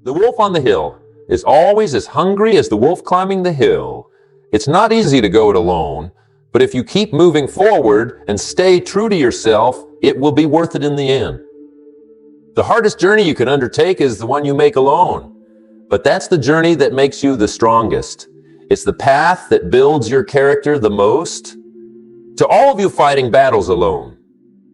The wolf on the hill is always as hungry as the wolf climbing the hill. It's not easy to go it alone, but if you keep moving forward and stay true to yourself, it will be worth it in the end. The hardest journey you can undertake is the one you make alone, but that's the journey that makes you the strongest. It's the path that builds your character the most. To all of you fighting battles alone,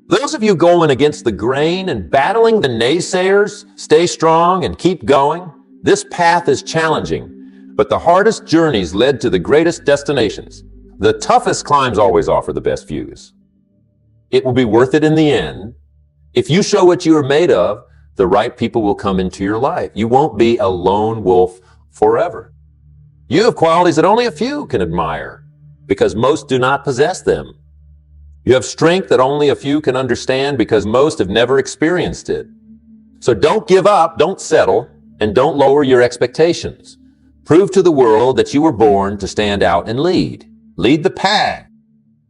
those of you going against the grain and battling the naysayers, stay strong and keep going. This path is challenging, but the hardest journeys led to the greatest destinations. The toughest climbs always offer the best views. It will be worth it in the end. If you show what you are made of, the right people will come into your life. You won't be a lone wolf forever. You have qualities that only a few can admire because most do not possess them. You have strength that only a few can understand because most have never experienced it. So don't give up, don't settle, and don't lower your expectations. Prove to the world that you were born to stand out and lead. Lead the pack.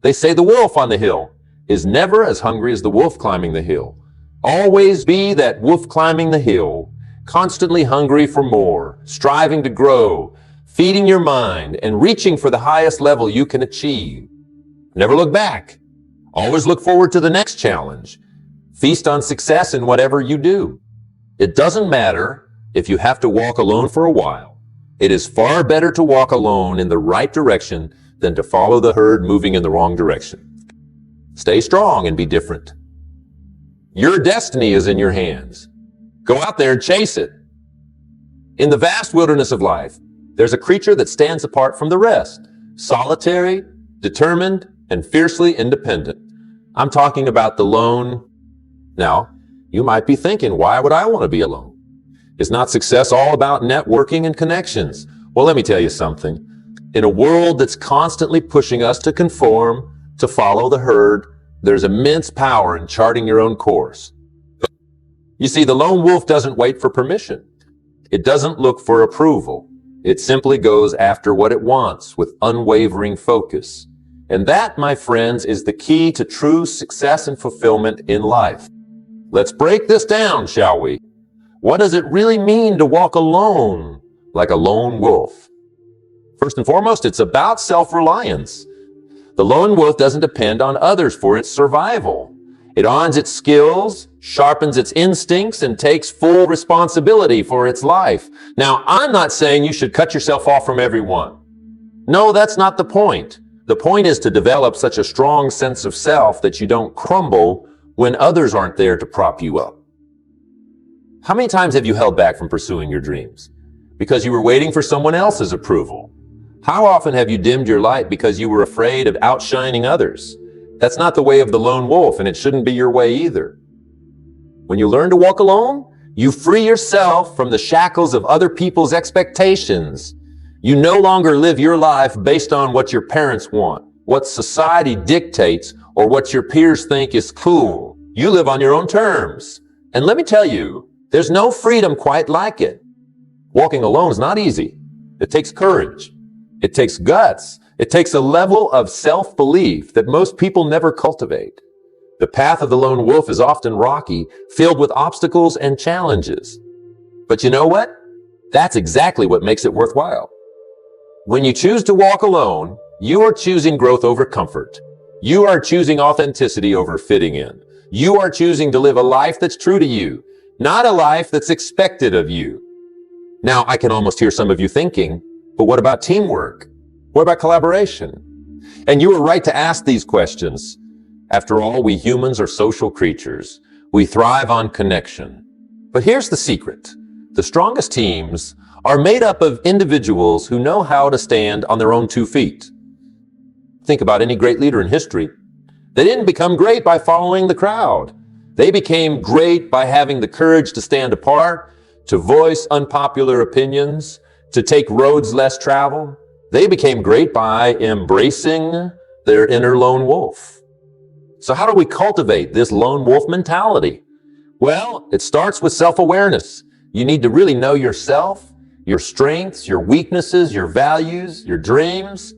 They say the wolf on the hill is never as hungry as the wolf climbing the hill. Always be that wolf climbing the hill, constantly hungry for more, striving to grow, feeding your mind, and reaching for the highest level you can achieve. Never look back. Always look forward to the next challenge. Feast on success in whatever you do. It doesn't matter if you have to walk alone for a while. It is far better to walk alone in the right direction than to follow the herd moving in the wrong direction. Stay strong and be different. Your destiny is in your hands. Go out there and chase it. In the vast wilderness of life, there's a creature that stands apart from the rest, solitary, determined, and fiercely independent. I'm talking about the lone. Now, you might be thinking, why would I want to be alone? Is not success all about networking and connections? Well, let me tell you something. In a world that's constantly pushing us to conform, to follow the herd, there's immense power in charting your own course. You see, the lone wolf doesn't wait for permission. It doesn't look for approval. It simply goes after what it wants with unwavering focus. And that, my friends, is the key to true success and fulfillment in life. Let's break this down, shall we? What does it really mean to walk alone like a lone wolf? First and foremost, it's about self-reliance. The lone wolf doesn't depend on others for its survival. It owns its skills, sharpens its instincts, and takes full responsibility for its life. Now, I'm not saying you should cut yourself off from everyone. No, that's not the point. The point is to develop such a strong sense of self that you don't crumble when others aren't there to prop you up. How many times have you held back from pursuing your dreams? Because you were waiting for someone else's approval. How often have you dimmed your light because you were afraid of outshining others? That's not the way of the lone wolf, and it shouldn't be your way either. When you learn to walk alone, you free yourself from the shackles of other people's expectations. You no longer live your life based on what your parents want, what society dictates, or what your peers think is cool. You live on your own terms. And let me tell you, there's no freedom quite like it. Walking alone is not easy. It takes courage. It takes guts. It takes a level of self-belief that most people never cultivate. The path of the lone wolf is often rocky, filled with obstacles and challenges. But you know what? That's exactly what makes it worthwhile. When you choose to walk alone, you are choosing growth over comfort. You are choosing authenticity over fitting in. You are choosing to live a life that's true to you, not a life that's expected of you. Now, I can almost hear some of you thinking, but what about teamwork? What about collaboration? And you are right to ask these questions. After all, we humans are social creatures. We thrive on connection. But here's the secret. The strongest teams are made up of individuals who know how to stand on their own 2 feet. Think about any great leader in history. They didn't become great by following the crowd. They became great by having the courage to stand apart, to voice unpopular opinions, to take roads less traveled. They became great by embracing their inner lone wolf. So how do we cultivate this lone wolf mentality? Well, it starts with self-awareness. You need to really know yourself, your strengths, your weaknesses, your values, your dreams.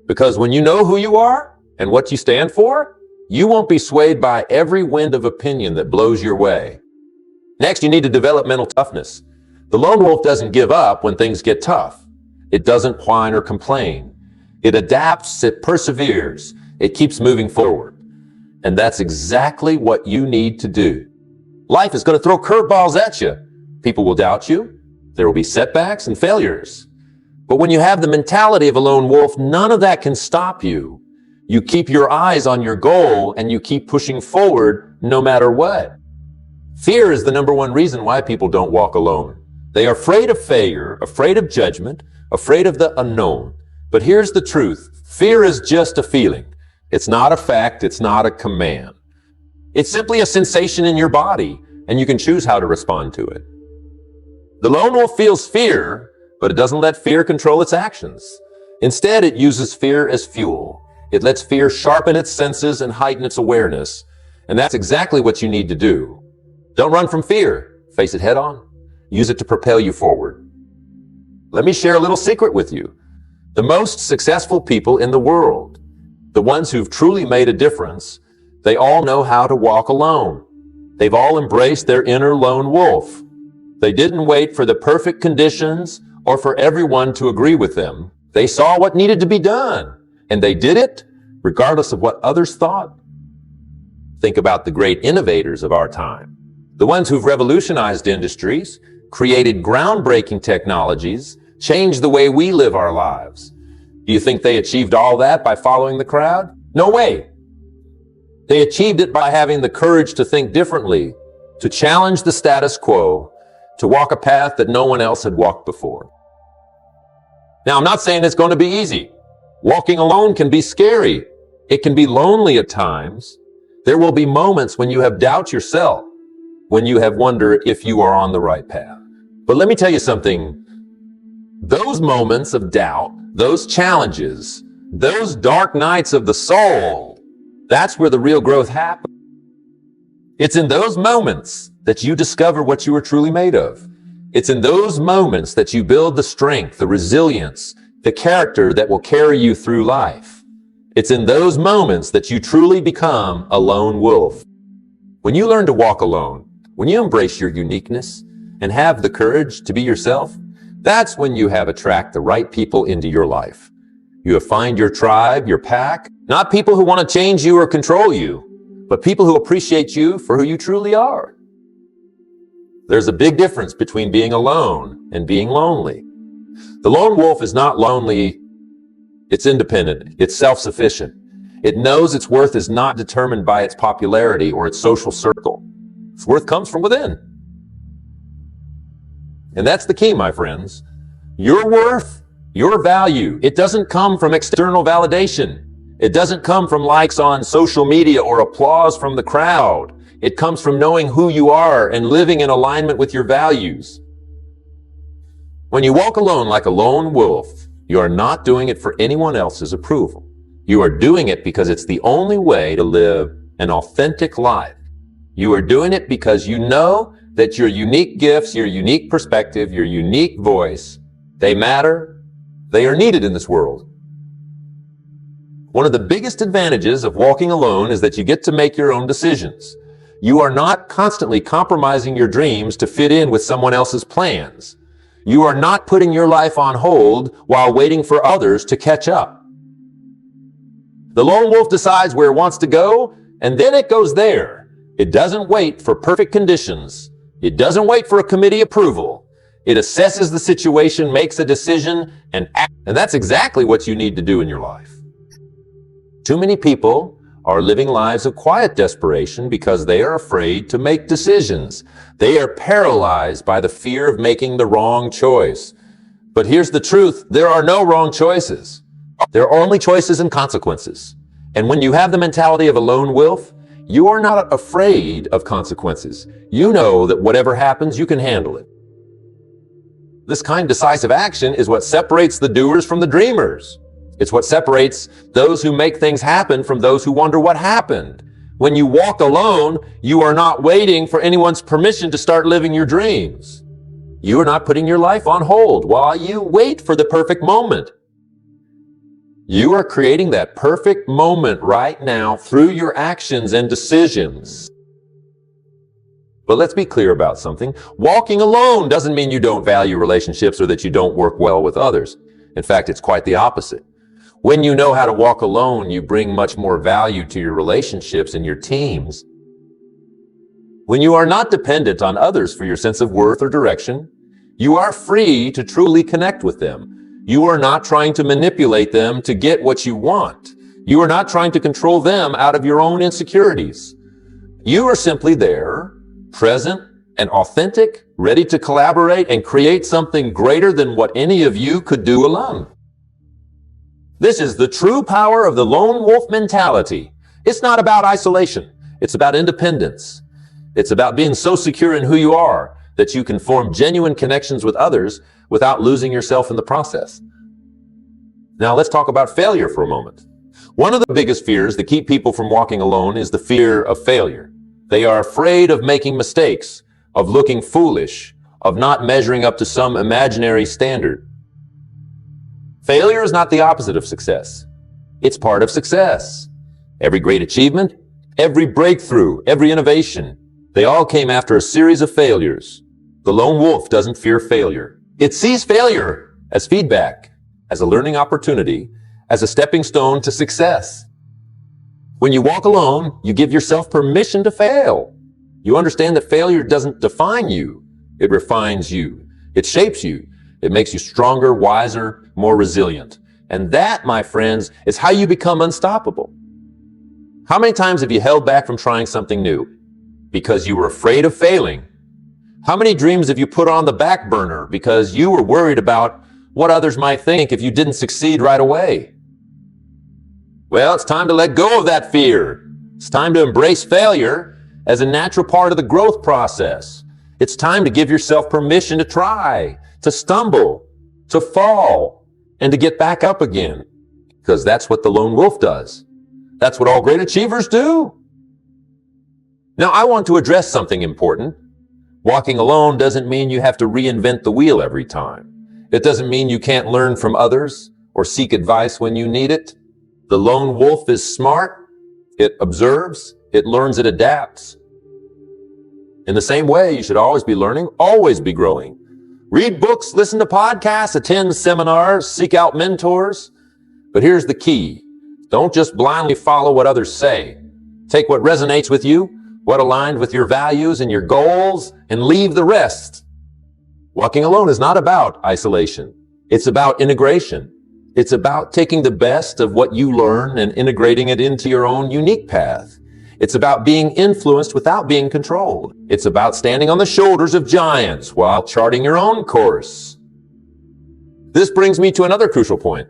Because when you know who you are and what you stand for, you won't be swayed by every wind of opinion that blows your way. Next, you need to develop mental toughness. The lone wolf doesn't give up when things get tough. It doesn't whine or complain. It adapts, it perseveres, it keeps moving forward. And that's exactly what you need to do. Life is going to throw curveballs at you. People will doubt you. There will be setbacks and failures. But when you have the mentality of a lone wolf, none of that can stop you. You keep your eyes on your goal and you keep pushing forward no matter what. Fear is the number one reason why people don't walk alone. They are afraid of failure, afraid of judgment, afraid of the unknown. But here's the truth. Fear is just a feeling. It's not a fact. It's not a command. It's simply a sensation in your body, and you can choose how to respond to it. The lone wolf feels fear, but it doesn't let fear control its actions. Instead, it uses fear as fuel. It lets fear sharpen its senses and heighten its awareness. And that's exactly what you need to do. Don't run from fear. Face it head on. Use it to propel you forward. Let me share a little secret with you. The most successful people in the world, the ones who've truly made a difference, they all know how to walk alone. They've all embraced their inner lone wolf. They didn't wait for the perfect conditions or for everyone to agree with them. They saw what needed to be done, and they did it regardless of what others thought. Think about the great innovators of our time, the ones who've revolutionized industries, created groundbreaking technologies, changed the way we live our lives. Do you think they achieved all that by following the crowd? No way. They achieved it by having the courage to think differently, to challenge the status quo, to walk a path that no one else had walked before. Now, I'm not saying it's going to be easy. Walking alone can be scary. It can be lonely at times. There will be moments when you have doubt yourself, when you have wondered if you are on the right path. But let me tell you something. Those moments of doubt, those challenges, those dark nights of the soul, that's where the real growth happens. It's in those moments that you discover what you are truly made of. It's in those moments that you build the strength, the resilience, the character that will carry you through life. It's in those moments that you truly become a lone wolf. When you learn to walk alone, when you embrace your uniqueness and have the courage to be yourself, that's when you have attract the right people into your life. You have find your tribe, your pack, not people who want to change you or control you, but people who appreciate you for who you truly are. There's a big difference between being alone and being lonely. The lone wolf is not lonely. It's independent. It's self-sufficient. It knows its worth is not determined by its popularity or its social circle. Its worth comes from within. And that's the key, my friends. Your worth, your value, it doesn't come from external validation. It doesn't come from likes on social media or applause from the crowd. It comes from knowing who you are and living in alignment with your values. When you walk alone like a lone wolf, you are not doing it for anyone else's approval. You are doing it because it's the only way to live an authentic life. You are doing it because you know that your unique gifts, your unique perspective, your unique voice, they matter. They are needed in this world. One of the biggest advantages of walking alone is that you get to make your own decisions. You are not constantly compromising your dreams to fit in with someone else's plans. You are not putting your life on hold while waiting for others to catch up. The lone wolf decides where it wants to go, and then it goes there. It doesn't wait for perfect conditions. It doesn't wait for a committee approval. It assesses the situation, makes a decision, and acts. And that's exactly what you need to do in your life. Too many people are living lives of quiet desperation because they are afraid to make decisions. They are paralyzed by the fear of making the wrong choice. But here's the truth. There are no wrong choices. There are only choices and consequences. And when you have the mentality of a lone wolf, you are not afraid of consequences. You know that whatever happens, you can handle it. This kind of decisive action is what separates the doers from the dreamers. It's what separates those who make things happen from those who wonder what happened. When you walk alone, you are not waiting for anyone's permission to start living your dreams. You are not putting your life on hold while you wait for the perfect moment. You are creating that perfect moment right now through your actions and decisions. But let's be clear about something. Walking alone doesn't mean you don't value relationships or that you don't work well with others. In fact, it's quite the opposite. When you know how to walk alone, you bring much more value to your relationships and your teams. When you are not dependent on others for your sense of worth or direction, you are free to truly connect with them. You are not trying to manipulate them to get what you want. You are not trying to control them out of your own insecurities. You are simply there, present and authentic, ready to collaborate and create something greater than what any of you could do alone. This is the true power of the lone wolf mentality. It's not about isolation. It's about independence. It's about being so secure in who you are that you can form genuine connections with others without losing yourself in the process. Now let's talk about failure for a moment. One of the biggest fears that keep people from walking alone is the fear of failure. They are afraid of making mistakes, of looking foolish, of not measuring up to some imaginary standard. Failure is not the opposite of success. It's part of success. Every great achievement, every breakthrough, every innovation, they all came after a series of failures. The lone wolf doesn't fear failure. It sees failure as feedback, as a learning opportunity, as a stepping stone to success. When you walk alone, you give yourself permission to fail. You understand that failure doesn't define you. It refines you. It shapes you. It makes you stronger, wiser, more resilient. And that, my friends, is how you become unstoppable. How many times have you held back from trying something new because you were afraid of failing? How many dreams have you put on the back burner because you were worried about what others might think if you didn't succeed right away? Well, it's time to let go of that fear. It's time to embrace failure as a natural part of the growth process. It's time to give yourself permission to try, to stumble, to fall, and to get back up again. Because that's what the lone wolf does. That's what all great achievers do. Now, I want to address something important. Walking alone doesn't mean you have to reinvent the wheel every time. It doesn't mean you can't learn from others or seek advice when you need it. The lone wolf is smart. It observes, it learns, it adapts. In the same way, you should always be learning, always be growing. Read books, listen to podcasts, attend seminars, seek out mentors. But here's the key. Don't just blindly follow what others say. Take what resonates with you, what aligned with your values and your goals, and leave the rest. Walking alone is not about isolation. It's about integration. It's about taking the best of what you learn and integrating it into your own unique path. It's about being influenced without being controlled. It's about standing on the shoulders of giants while charting your own course. This brings me to another crucial point.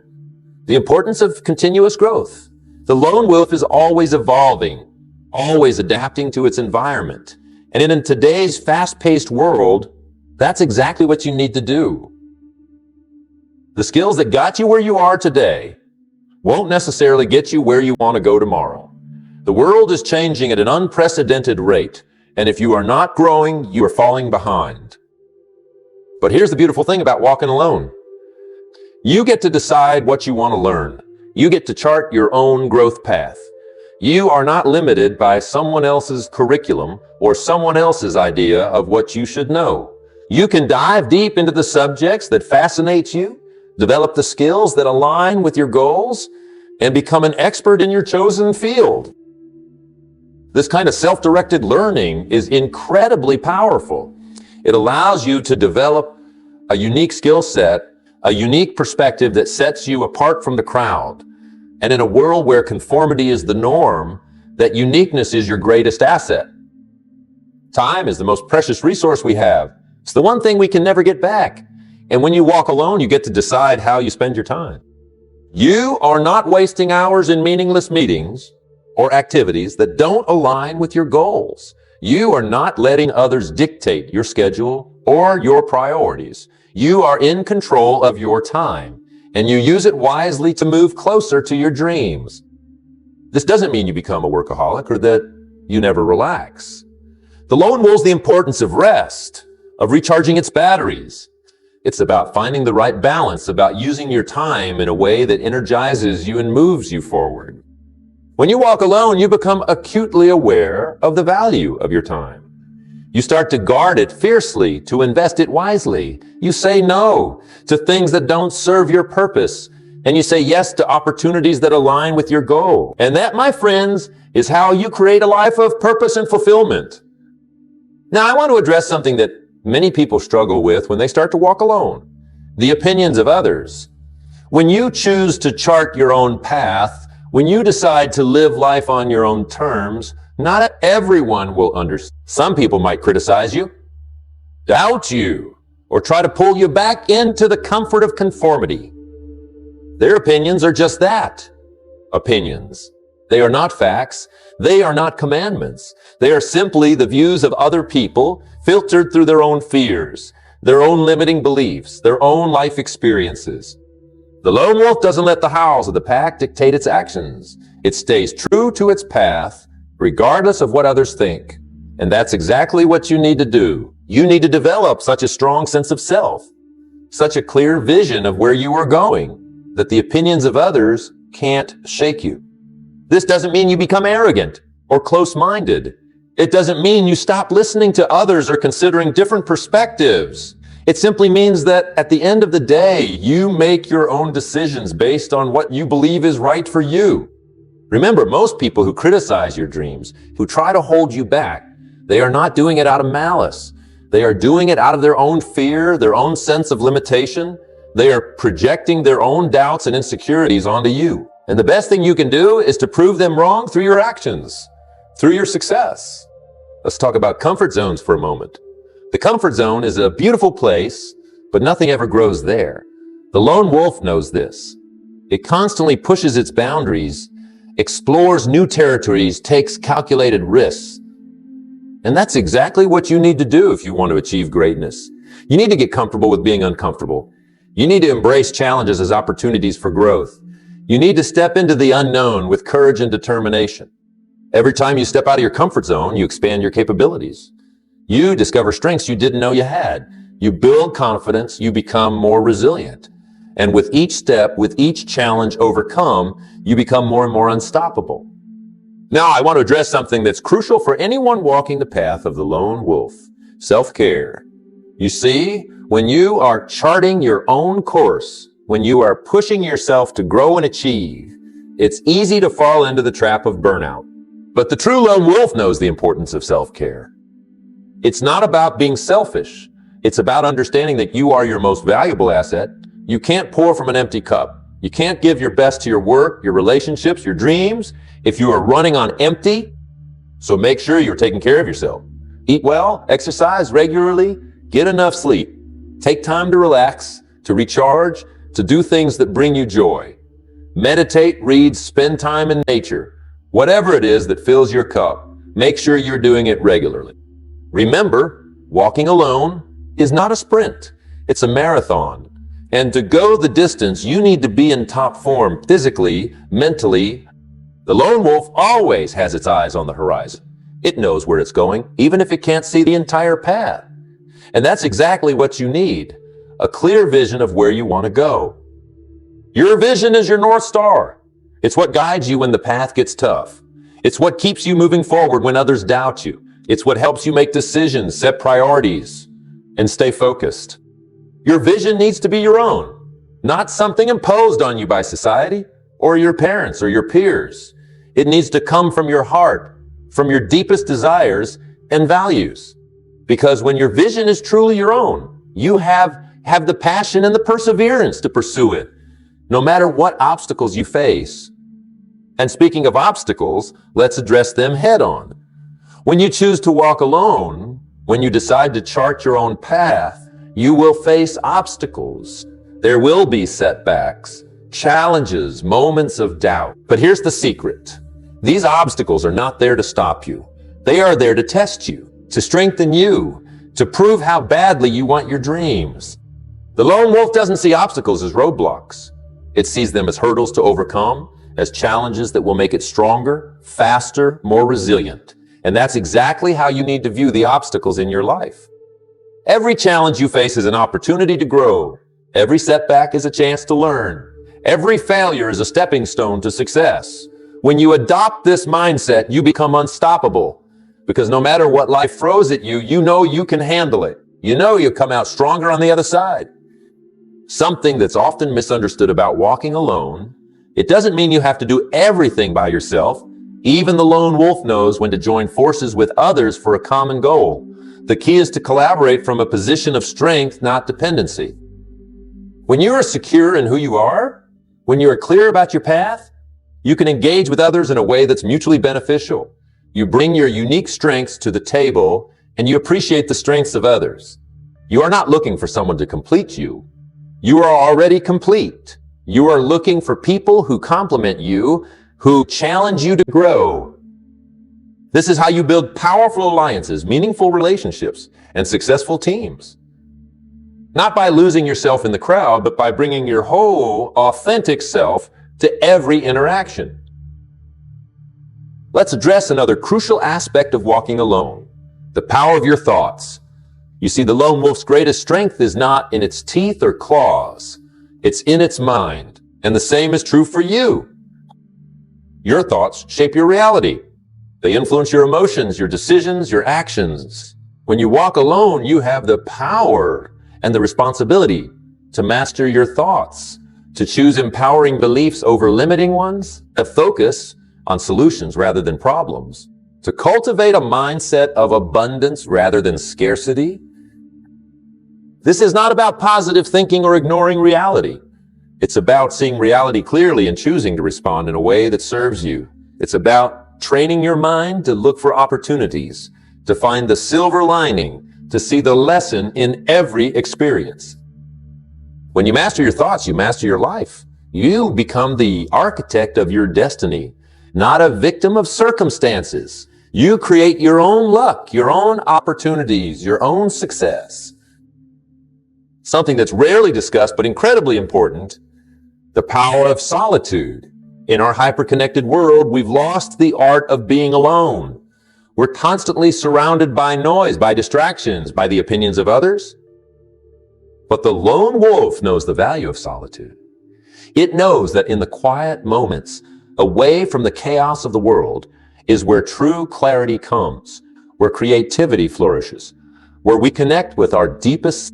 The importance of continuous growth. The lone wolf is always evolving, always adapting to its environment. And in today's fast-paced world, that's exactly what you need to do. The skills that got you where you are today won't necessarily get you where you want to go tomorrow. The world is changing at an unprecedented rate, and if you are not growing, you are falling behind. But here's the beautiful thing about walking alone. You get to decide what you want to learn. You get to chart your own growth path. You are not limited by someone else's curriculum or someone else's idea of what you should know. You can dive deep into the subjects that fascinate you, develop the skills that align with your goals, and become an expert in your chosen field. This kind of self-directed learning is incredibly powerful. It allows you to develop a unique skill set, a unique perspective that sets you apart from the crowd. And in a world where conformity is the norm, that uniqueness is your greatest asset. Time is the most precious resource we have. It's the one thing we can never get back. And when you walk alone, you get to decide how you spend your time. You are not wasting hours in meaningless meetings or activities that don't align with your goals. You are not letting others dictate your schedule or your priorities. You are in control of your time, and you use it wisely to move closer to your dreams. This doesn't mean you become a workaholic or that you never relax. The lone wolf's the importance of rest, of recharging its batteries. It's about finding the right balance, about using your time in a way that energizes you and moves you forward. When you walk alone, you become acutely aware of the value of your time. You start to guard it fiercely, to invest it wisely. You say no to things that don't serve your purpose, and you say yes to opportunities that align with your goal. And that, my friends, is how you create a life of purpose and fulfillment. Now, I want to address something that many people struggle with when they start to walk alone: the opinions of others. When you choose to chart your own path, when you decide to live life on your own terms, not everyone will understand. Some people might criticize you, doubt you, or try to pull you back into the comfort of conformity. Their opinions are just that, opinions. They are not facts. They are not commandments. They are simply the views of other people filtered through their own fears, their own limiting beliefs, their own life experiences. The lone wolf doesn't let the howls of the pack dictate its actions. It stays true to its path, regardless of what others think. And that's exactly what you need to do. You need to develop such a strong sense of self, such a clear vision of where you are going, that the opinions of others can't shake you. This doesn't mean you become arrogant or close-minded. It doesn't mean you stop listening to others or considering different perspectives. It simply means that at the end of the day, you make your own decisions based on what you believe is right for you. Remember, most people who criticize your dreams, who try to hold you back, they are not doing it out of malice. They are doing it out of their own fear, their own sense of limitation. They are projecting their own doubts and insecurities onto you. And the best thing you can do is to prove them wrong through your actions, through your success. Let's talk about comfort zones for a moment. The comfort zone is a beautiful place, but nothing ever grows there. The lone wolf knows this. It constantly pushes its boundaries, explores new territories, takes calculated risks. And that's exactly what you need to do if you want to achieve greatness. You need to get comfortable with being uncomfortable. You need to embrace challenges as opportunities for growth. You need to step into the unknown with courage and determination. Every time you step out of your comfort zone, you expand your capabilities. You discover strengths you didn't know you had. You build confidence, you become more resilient. And with each step, with each challenge overcome, you become more and more unstoppable. Now, I want to address something that's crucial for anyone walking the path of the lone wolf: self-care. You see, when you are charting your own course, when you are pushing yourself to grow and achieve, it's easy to fall into the trap of burnout. But the true lone wolf knows the importance of self-care. It's not about being selfish. It's about understanding that you are your most valuable asset. You can't pour from an empty cup. You can't give your best to your work, your relationships, your dreams if you are running on empty. So make sure you're taking care of yourself. Eat well, exercise regularly, get enough sleep. Take time to relax, to recharge, to do things that bring you joy. Meditate, read, spend time in nature. Whatever it is that fills your cup, make sure you're doing it regularly. Remember, walking alone is not a sprint. It's a marathon. And to go the distance, you need to be in top form physically, mentally. The lone wolf always has its eyes on the horizon. It knows where it's going, even if it can't see the entire path. And that's exactly what you need: a clear vision of where you want to go. Your vision is your North Star. It's what guides you when the path gets tough. It's what keeps you moving forward when others doubt you. It's what helps you make decisions, set priorities, and stay focused. Your vision needs to be your own, not something imposed on you by society or your parents or your peers. It needs to come from your heart, from your deepest desires and values. Because when your vision is truly your own, you have the passion and the perseverance to pursue it, no matter what obstacles you face. And speaking of obstacles, let's address them head on. When you choose to walk alone, when you decide to chart your own path, you will face obstacles. There will be setbacks, challenges, moments of doubt. But here's the secret. These obstacles are not there to stop you. They are there to test you, to strengthen you, to prove how badly you want your dreams. The lone wolf doesn't see obstacles as roadblocks. It sees them as hurdles to overcome, as challenges that will make it stronger, faster, more resilient. And that's exactly how you need to view the obstacles in your life. Every challenge you face is an opportunity to grow. Every setback is a chance to learn. Every failure is a stepping stone to success. When you adopt this mindset, you become unstoppable Because no matter what life throws at you, you know you can handle it. You know you'll come out stronger on the other side. Something that's often misunderstood about walking alone, it doesn't mean you have to do everything by yourself. Even the lone wolf knows when to join forces with others for a common goal. The key is to collaborate from a position of strength, not dependency. When you are secure in who you are, when you are clear about your path, you can engage with others in a way that's mutually beneficial. You bring your unique strengths to the table and you appreciate the strengths of others. You are not looking for someone to complete you. You are already complete. You are looking for people who complement you, who challenge you to grow. This is how you build powerful alliances, meaningful relationships, and successful teams. Not by losing yourself in the crowd, but by bringing your whole, authentic self to every interaction. Let's address another crucial aspect of walking alone, the power of your thoughts. You see, the lone wolf's greatest strength is not in its teeth or claws. It's in its mind. And the same is true for you. Your thoughts shape your reality. They influence your emotions, your decisions, your actions. When you walk alone, you have the power and the responsibility to master your thoughts, to choose empowering beliefs over limiting ones, to focus on solutions rather than problems, to cultivate a mindset of abundance rather than scarcity. This is not about positive thinking or ignoring reality. It's about seeing reality clearly and choosing to respond in a way that serves you. It's about training your mind to look for opportunities, to find the silver lining, to see the lesson in every experience. When you master your thoughts, you master your life. You become the architect of your destiny, not a victim of circumstances. You create your own luck, your own opportunities, your own success. Something that's rarely discussed but incredibly important, the power of solitude. In our hyper-connected world, we've lost the art of being alone. We're constantly surrounded by noise, by distractions, by the opinions of others. But the lone wolf knows the value of solitude. It knows that in the quiet moments, away from the chaos of the world, is where true clarity comes, where creativity flourishes, where we connect with our deepest.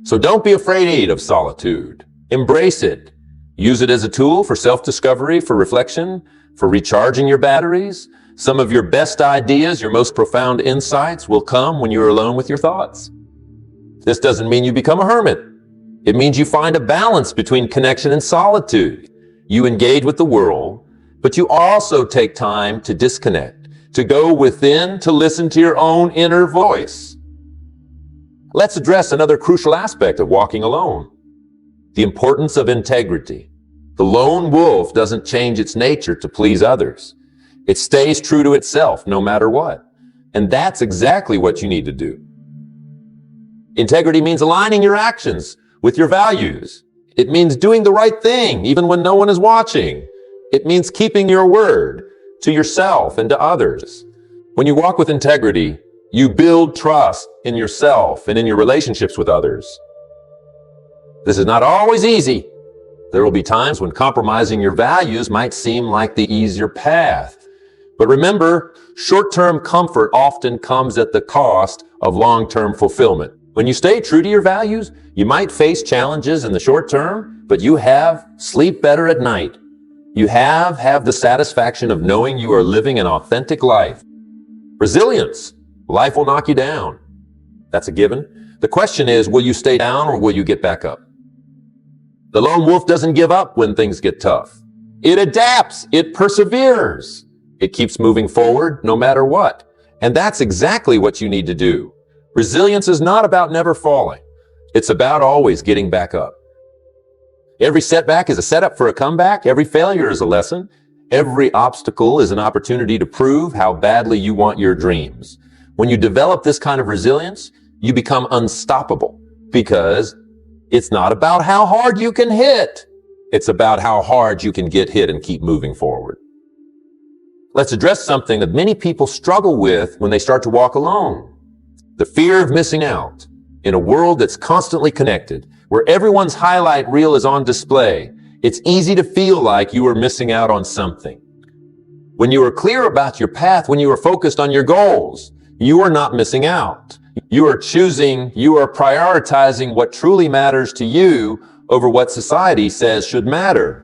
So don't be afraid of solitude. Embrace it. Use it as a tool for self-discovery, for reflection, for recharging your batteries. Some of your best ideas, your most profound insights will come when you're alone with your thoughts. This doesn't mean you become a hermit. It means you find a balance between connection and solitude. You engage with the world, but you also take time to disconnect, to go within, to listen to your own inner voice. Let's address another crucial aspect of walking alone, the importance of integrity. The lone wolf doesn't change its nature to please others. It stays true to itself no matter what. And that's exactly what you need to do. Integrity means aligning your actions with your values. It means doing the right thing even when no one is watching. It means keeping your word to yourself and to others. When you walk with integrity, you build trust in yourself and in your relationships with others. This is not always easy. There will be times when compromising your values might seem like the easier path. But remember, short-term comfort often comes at the cost of long-term fulfillment. When you stay true to your values, you might face challenges in the short term, but you sleep better at night. You have the satisfaction of knowing you are living an authentic life. Resilience. Life will knock you down. That's a given. The question is, will you stay down or will you get back up? The lone wolf doesn't give up when things get tough. It adapts. It perseveres. It keeps moving forward no matter what. And that's exactly what you need to do. Resilience is not about never falling. It's about always getting back up. Every setback is a setup for a comeback. Every failure is a lesson. Every obstacle is an opportunity to prove how badly you want your dreams. When you develop this kind of resilience, you become unstoppable because it's not about how hard you can hit. It's about how hard you can get hit and keep moving forward. Let's address something that many people struggle with when they start to walk alone. The fear of missing out. In a world that's constantly connected, where everyone's highlight reel is on display, it's easy to feel like you are missing out on something. When you are clear about your path, when you are focused on your goals, you are not missing out. You are prioritizing what truly matters to you over what society says should matter.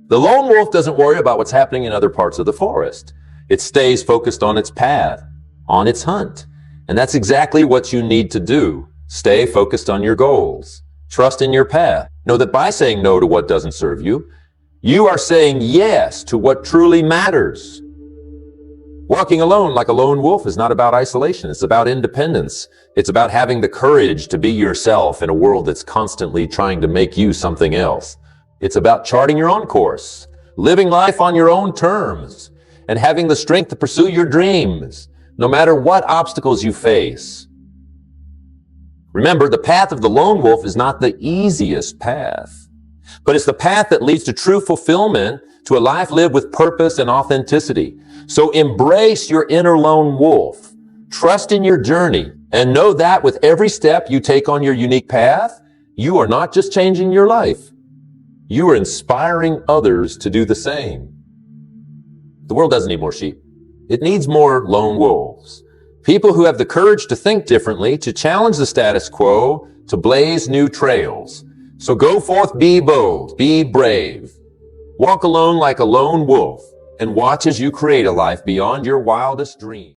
The lone wolf doesn't worry about what's happening in other parts of the forest. It stays focused on its path, on its hunt. And that's exactly what you need to do. Stay focused on your goals. Trust in your path. Know that by saying no to what doesn't serve you, you are saying yes to what truly matters. Walking alone like a lone wolf is not about isolation. It's about independence. It's about having the courage to be yourself in a world that's constantly trying to make you something else. It's about charting your own course, living life on your own terms, and having the strength to pursue your dreams, no matter what obstacles you face. Remember, the path of the lone wolf is not the easiest path, but it's the path that leads to true fulfillment, to a life lived with purpose and authenticity. So embrace your inner lone wolf, trust in your journey, and know that with every step you take on your unique path, you are not just changing your life, you are inspiring others to do the same. The world doesn't need more sheep. It needs more lone wolves. People who have the courage to think differently, to challenge the status quo, to blaze new trails. So go forth, be bold, be brave. Walk alone like a lone wolf, and watch as you create a life beyond your wildest dreams.